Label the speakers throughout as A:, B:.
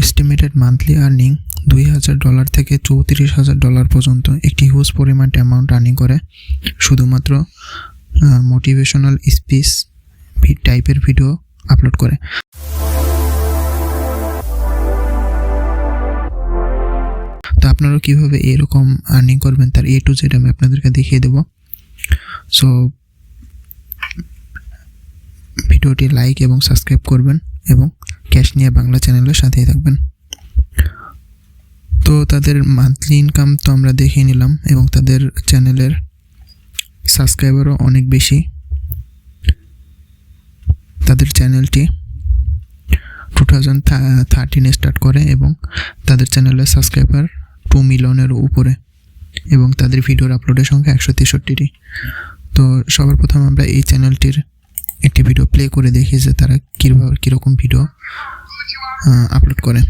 A: Estimated monthly earning $2,000 থেকে $34,000 পর্যন্ত একটি হিউজ পরিমাণ অ্যামাউন্ট আর্নিং করে শুধুমাত্র মোটিভেশনাল স্পিচ টাইপের ভিডিও আপলোড করে। তো আপনারা কীভাবে এরকম আর্নিং করবেন তার A to Z আমি আপনাদেরকে দেখিয়ে দেব। সো ভিডিওটি লাইক এবং সাবস্ক্রাইব করবেন এবং ক্যাশনিয়া বাংলা চ্যানেলের সাথেই থাকবেন। তো তাদের মান্থলি ইনকাম তো আমরা দেখে নিলাম এবং তাদের চ্যানেলের সাবস্ক্রাইবারও অনেক বেশি। তাদের চ্যানেলটি 2013 স্টার্ট করে এবং তাদের চ্যানেলের সাবস্ক্রাইবার 2 মিলিয়নেরও উপরে এবং তাদের ভিডিওর আপলোডের সংখ্যা 163টি। তো সবার প্রথম আমরা এই চ্যানেলটির একটি ভিডিও প্লে করে দেখি যে তারা কীরকম ভিডিও আপলোড করে।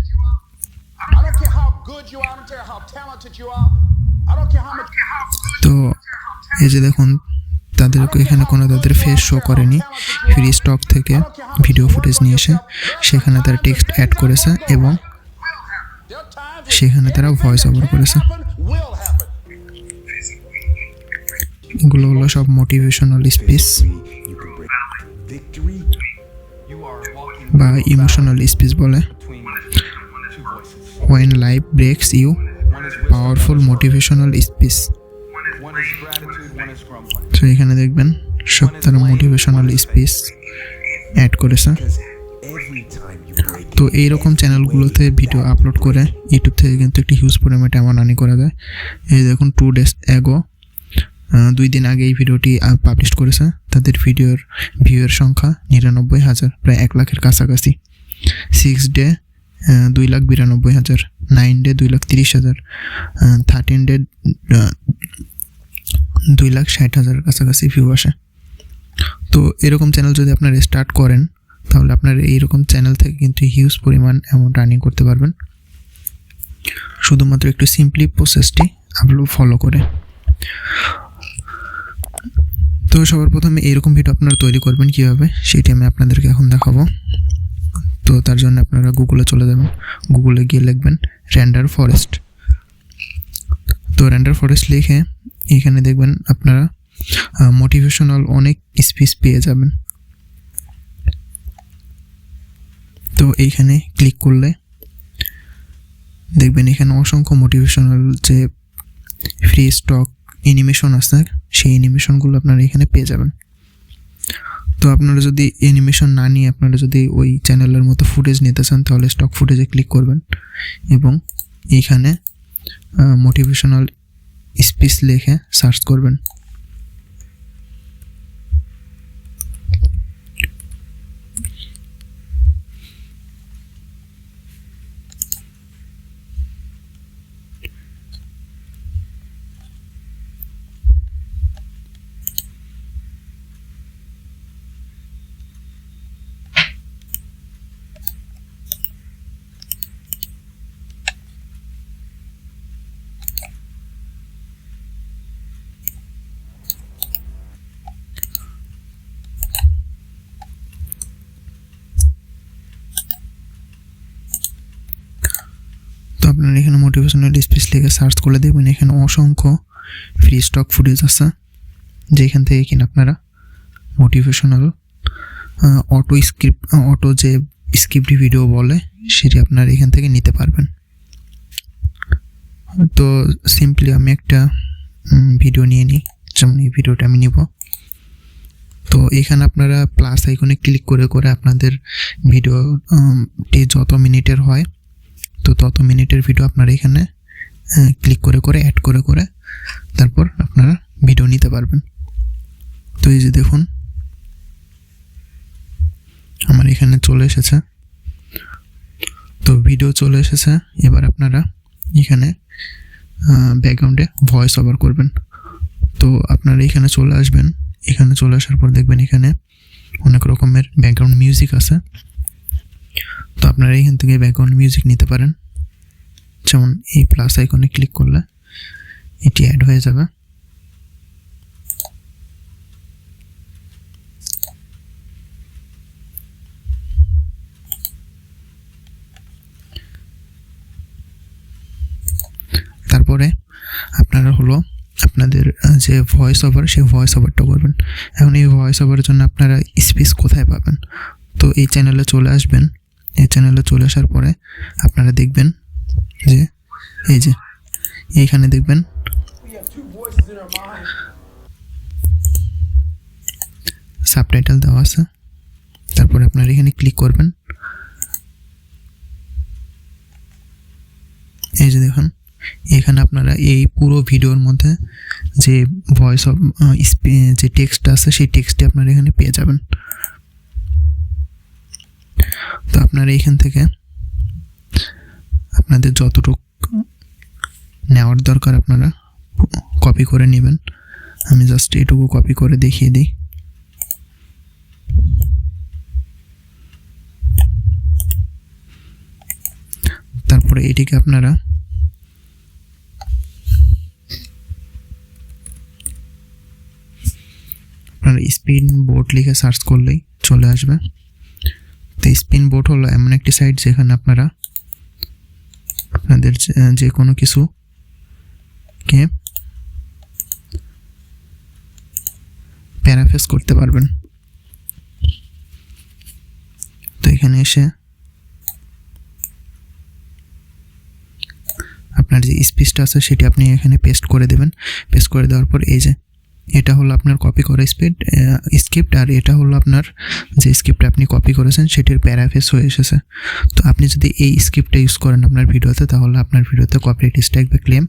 A: তো এই যে দেখুন তাদের এখানে কোনো তাদের ফেস শো করেনি, ফ্রি স্টক থেকে ভিডিও ফুটেজ নিয়ে এসে সেখানে তারা টেক্সট অ্যাড করেছে এবং সেখানে তারা ভয়েস ওভার করেছে। এগুলো হলো সব মোটিভেশনাল স্পিচ বা ইমোশনাল স্পিচ বলে। When life breaks you, powerful motivational speech. তো এখানে দেখবেন সব তারা মোটিভেশনাল স্পিচ অ্যাড করেছে। তো এইরকম চ্যানেলগুলোতে ভিডিও আপলোড করে ইউটিউব থেকে কিন্তু একটি হিউজ পরিমাণে অ্যামাউন্ট আর্নিং করা যায়। এই দেখুন 2 days ago 2 দিন আগে এই ভিডিওটি পাবলিশ করেছে। তাদের ভিডিওর ভিউয়ের সংখ্যা 99,000, প্রায় 1 লাখের কাছাকাছি। 6 ডে 2,92,000, 9 ডে 2,30,000, 13 ডে 2,60,000 কাছাকাছি ভিউ আসে। তো এরকম চ্যানেল যদি আপনারা স্টার্ট করেন তাহলে আপনারা এইরকম চ্যানেল থেকে কিন্তু হিউজ পরিমাণ অ্যামাউন্ট আর্নিং করতে পারবেন শুধুমাত্র একটু সিম্পলি প্রসেসটি আপনি ফলো করে। তো সবার প্রথমে এরকম ভিডিও আপনারা তৈরি করবেন কীভাবে সেটি আমি আপনাদেরকে এখন দেখাবো। তো তার জন্য আপনারা গুগলে চলে যাবেন, গুগলে গিয়ে লিখবেন রেন্ডার ফরেস্ট। তো রেন্ডার ফরেস্ট লিখে এখানে দেখবেন আপনারা মোটিভেশনাল অনেক স্পিচ পেয়ে যাবেন। তো এইখানে ক্লিক করলে দেখবেন এখানে অসংখ্য মোটিভেশনাল যে ফ্রি স্টক অ্যানিমেশন আছে সেই অ্যানিমেশনগুলো আপনারা এখানে পেয়ে যাবেন। তো আপনারা যদি অ্যানিমেশন না নিয়ে আপনারা যদি ওই চ্যানেলের মতো ফুটেজ নিতে চান তাহলে স্টক ফুটেজে ক্লিক করবেন এবং এইখানে মোটিভেশনাল স্পিচ লিখে সার্চ করবেন। আপনারা এখানে মোটিভেশনাল স্পিচ লিখে সার্চ করলে দেখবেন এখানে অসংখ্য ফ্রি স্টক ফুটেজ আছে যেখান থেকে কিনা আপনারা মোটিভেশনাল অটো যে স্ক্রিপ্ট ভিডিও বলে সেটি আপনারা এখান থেকে নিতে পারবেন। তো সিম্পলি আমি একটা ভিডিও নিয়ে নিই, যেমন এই ভিডিওটা আমি নিব। তো এখানে আপনারা প্লাস আইকনে ক্লিক করে করে আপনাদের ভিডিওটি যত মিনিটের হয় তো তত মিনিটের ভিডিও আপনারা এখানে ক্লিক করে করে অ্যাড করে করে তারপর আপনারা ভিডিও নিতে পারবেন। তো এই যে দেখুন আমার এখানে চলে এসেছে, তো ভিডিও চলে এসেছে। এবার আপনারা এখানে ব্যাকগ্রাউন্ডে ভয়েস ওভার করবেন। তো আপনারা এখানে চলে আসবেন, এখানে চলে আসার পর দেখবেন এখানে অনেক রকমের ব্যাকগ্রাউন্ড মিউজিক আছে। তো আপনারা এখান থেকে ব্যাকগ্রাউন্ড মিউজিক নিতে পারেন, যেমন এই প্লাস আইকনে ক্লিক করলে এটি অ্যাড হয়ে যাবে। হলো আপনাদের যে ভয়েস ওভার, সেই ভয়েস ওভারটা করবেন। এখন এই ভয়েস ওভারের জন্য আপনারা স্পেস কোথায় পাবেন? তো এই চ্যানেলে চলে আসবেন। এই চ্যানেলে চলে আসার পরে আপনারা দেখবেন যে এই যে এইখানে দেখবেন সাবটাইটেল দেওয়া আছে। তারপরে আপনারা এখানে ক্লিক করবেন। এই যে দেখুন, এখানে আপনারা এই পুরো ভিডিওর মধ্যে যে ভয়েস অফ যে টেক্সট আছে, সেই টেক্সটটি আপনারা এখানে পেয়ে যাবেন। তো আপনারা এখান থেকে আপনাদের যতটুকু নেওয়ার দরকার আপনারা কপি করে নেবেন। আমি জাস্ট এটুকু কপি করে দেখিয়ে দিই। তারপরে এটিকে আপনারা স্পিন বোর্ড লিখে সার্চ করলেই চলে আসবে। তো স্পিন বোর্ড হলো এমন একটি সাইট যেখানে আপনারা আপনাদের যে কোনো কিছুকে প্যারাফ্রেজ করতে পারবেন। তো এখানে এসে আপনার যে স্পিচটা আছে সেটি আপনি এখানে পেস্ট করে দেবেন। পেস্ট করে দেওয়ার পর এই যে এটা হলো আপনার কপি করা স্ক্রিপ্ট, আর এটা হলো আপনার যে স্ক্রিপ্ট আপনি কপি করেছেন সেটির প্যারাফ্রেজ হয়ে এসেছে। তো আপনি যদি এই স্ক্রিপ্টটা ইউজ করেন আপনার ভিডিওতে, তাহলে আপনার ভিডিওতে কপিরাইট স্ট্রাইক বা ক্লেম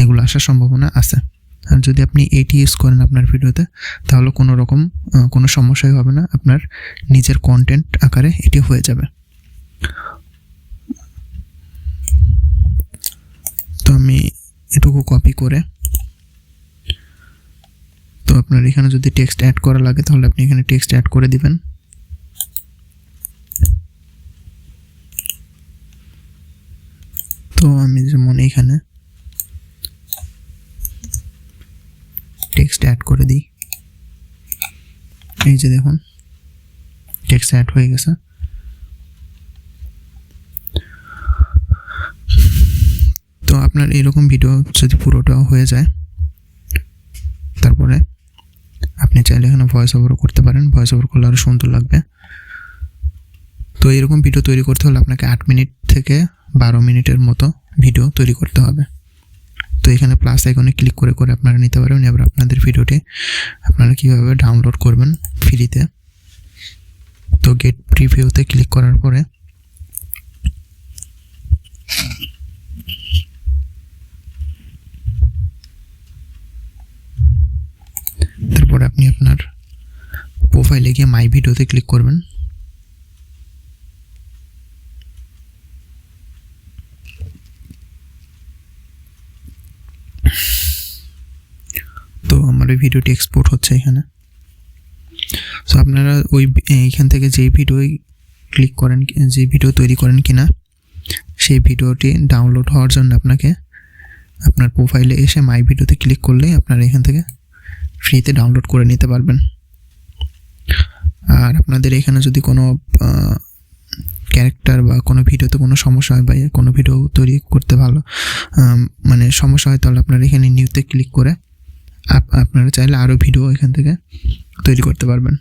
A: এগুলো আসার সম্ভাবনা আছে। আর যদি আপনি এইটি ইউজ করেন আপনার ভিডিওতে, তাহলে কোনো রকম কোনো সমস্যাই হবে না, আপনার নিজের কন্টেন্ট আকারে এটি হয়ে যাবে। তো আমি এটুকু কপি করে, তো আপনার এখানে যদি টেক্সট অ্যাড করা লাগে তাহলে আপনি এখানে টেক্সট অ্যাড করে দিবেন। তো আমি যেমন এখানে টেক্সট অ্যাড করে দিই। এই যে দেখুন টেক্সট অ্যাড হয়ে গেছে। তো আপনার এরকম ভিডিও যদি পুরোটা হয়ে যায়, তারপরে আপনি চাইলে এখানে ভয়েস ওভারও করতে পারেন। ভয়েস ওভার করলে আরও সুন্দর লাগবে। তো এরকম ভিডিও তৈরি করতে হলে আপনাকে 8 মিনিট থেকে 12 মিনিটের মতো ভিডিও তৈরি করতে হবে। তো এখানে প্লাস আইকনে ক্লিক করে করে আপনারা নিতে পারবেন। এবার আপনাদের ভিডিওটি আপনারা কীভাবে ডাউনলোড করবেন ফ্রিতে, তো গেট প্রিভিউতে ক্লিক করার পরে তারপরে আপনি আপনার প্রোফাইলে গিয়ে মাই ভিডিওতে ক্লিক করবেন। তো আমার এই ভিডিওটি এক্সপোর্ট হচ্ছে এখানে। সো আপনারা এইখান থেকে যেই ভিডিও ক্লিক করেন, যে ভিডিও তৈরি করেন কিনা, সেই ভিডিওটি ডাউনলোড হওয়ার জন্য আপনাকে আপনার প্রোফাইলে এসে মাই ভিডিওতে ক্লিক করলেই আপনারা এখান থেকে ফ্রিতে ডাউনলোড করে নিতে পারবেন। আর আপনাদের এখানে যদি কোনো ক্যারেক্টার বা কোনো ভিডিওতে কোনো সমস্যা হয় বা কোনো ভিডিও তৈরি করতে মানে সমস্যা হয়, তাহলে আপনারা এখানে নিউতে ক্লিক করে আপনারা চাইলে আরও ভিডিও এখান থেকে তৈরি করতে পারবেন।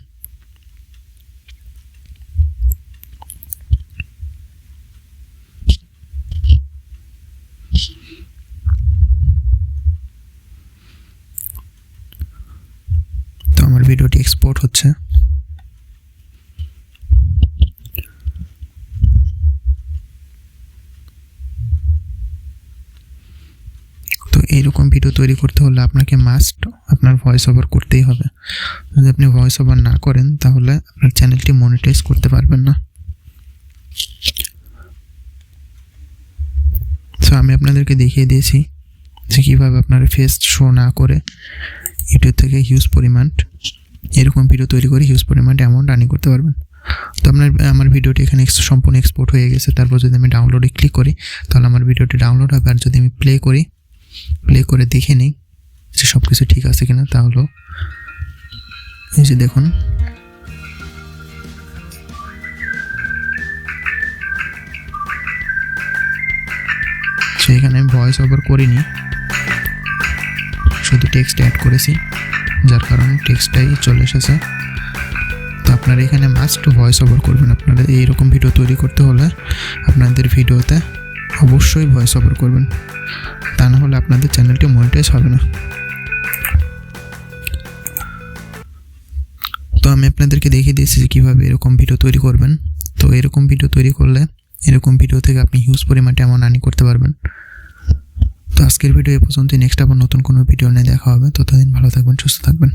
A: তো আমার ভিডিওটি এক্সপোর্ট হচ্ছে। তো এইরকম ভিডিও তৈরি করতে হলে আপনাকে মাস্ট আপনার ভয়েস ওভার করতেই হবে। যদি আপনি ভয়েস ওভার না করেন তাহলে আপনার চ্যানেলটি মনিটাইজ করতে পারবেন না। সো আমি আপনাদেরকে দেখিয়ে দিয়েছি যে কীভাবে আপনারা ফেস শো না করে ইউটিউব থেকে হিউজ পরিমাণ এরকম ভিডিও তৈরি করে হিউজ পরিমাণ অ্যামাউন্ট আর্নিং করতে পারবেন। তো আমার ভিডিওটি এখানে সম্পূর্ণ এক্সপোর্ট হয়ে গেছে। তারপর যদি আমি ডাউনলোডে ক্লিক করি তাহলে আমার ভিডিওটি ডাউনলোড হবে। আর যদি আমি প্লে করে দেখে নিই যে সব কিছু ঠিক আছে কিনা, তাহলে এই যে দেখুন এখানে আমি ভয়েস ওভার করিনি, শুধু টেক্সট অ্যাড করেছি, যার কারণে টেক্সটটাই চলে এসেছে। তো আপনারা এখানে মাস্ট ভয়েস ওভার করবেন। আপনারা এইরকম ভিডিও তৈরি করতে হলে আপনাদের ভিডিওতে অবশ্যই ভয়েস ওভার করবেন, তা না হলে আপনাদের চ্যানেলটি মনিটাইজ হবে না। তো আমি আপনাদেরকে দেখিয়ে দিয়েছি যে কীভাবে এরকম ভিডিও তৈরি করবেন। তো এরকম ভিডিও তৈরি করলে এরকম ভিডিও থেকে আপনি হিউজ পরিমাণে অ্যামাউন্ট আর্নিং করতে পারবেন। তো আজকের ভিডিও এ পর্যন্তই। নেক্সট আবার নতুন কোনো ভিডিও নিয়ে দেখা হবে। ততদিন ভালো থাকবেন, সুস্থ থাকবেন।